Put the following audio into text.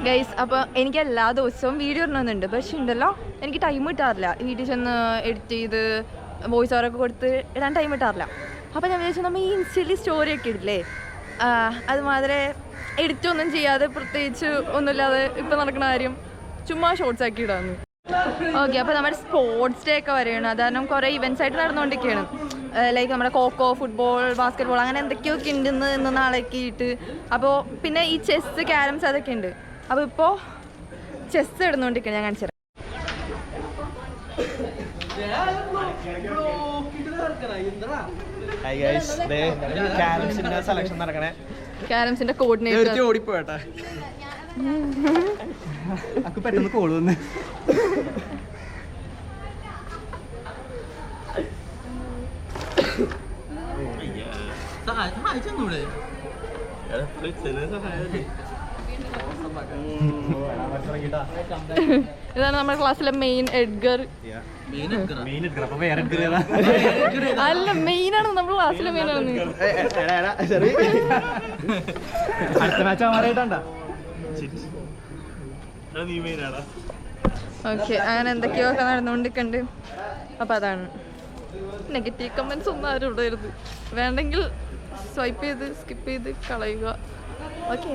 Guys, അപ്പോൾ എനിക്ക് എല്ലാ ദിവസവും വീഡിയോ ഇടണമെന്നുണ്ട്. പക്ഷെ ഉണ്ടല്ലോ എനിക്ക് ടൈം കിട്ടാറില്ല. വീട്ടിൽ ചെന്ന് എഡിറ്റ് ചെയ്ത് വോയിസ് ഓവറൊക്കെ കൊടുത്ത് ഇടാൻ ടൈം കിട്ടാറില്ല. അപ്പോൾ ഞാൻ വിചാരിച്ചു നമ്മൾ ഈ ഇൻസ്റ്റയിൽ സ്റ്റോറിയൊക്കെ ഇടില്ലേ, അതുമാതിരി എഡിറ്റൊന്നും ചെയ്യാതെ പ്രത്യേകിച്ച് ഒന്നുമില്ലാതെ ഇപ്പം നടക്കുന്ന കാര്യം ചുമ്മാ ഷോർട്സ് ആക്കി ഇടാമെന്ന്. ഓക്കെ, അപ്പോൾ നമ്മുടെ സ്പോർട്സ് ഡേ ഒക്കെ വരികയാണ്. അത് കാരണം കുറേ ഇവൻറ്റ്സ് ആയിട്ട് നടന്നുകൊണ്ടിരിക്കുകയാണ്. ലൈക്ക് നമ്മുടെ കോക്കോ, ഫുട്ബോൾ, ബാസ്കറ്റ് ബോൾ, അങ്ങനെ എന്തൊക്കെയൊക്കെ ഉണ്ട് ഇന്ന് നാളേക്ക് ഇട്ട്. അപ്പോൾ പിന്നെ ഈ ചെസ്സ്, ക്യാരംസ് അതൊക്കെ ഉണ്ട്. അപ്പോൾ ഇപ്പോൾ ചെസ്സ് ഇടുന്നുകൊണ്ടിരിക്കുകയാണ്. ഞാൻ കാണിച്ചു തരാം. ക്യാരംസിന്റെ കോർഡിനേറ്റർ ഓടിപ്പോട്ടെ പെട്ടെന്ന് കോള് വന്ന് ഇതാണ് നമ്മുടെ ക്ലാസ്സിലെ മെയിൻ എഡ്ഗർ. അല്ല, മെയിനാണ് നമ്മുടെ ക്ലാസ്സിലെ മെയിനാണ്. ഓക്കെ, അങ്ങനെ എന്തൊക്കെയൊക്കെ നടന്നുകൊണ്ടിരിക്കുന്നുണ്ട്. അപ്പം അതാണ്. നെഗറ്റീവ് കമൻസ് ഒന്നും ആരും ഇടരുത്. വേണ്ടെങ്കിൽ സ്വൈപ്പ് ചെയ്ത് സ്കിപ്പ് ചെയ്ത് കളയുക. ഓക്കെ.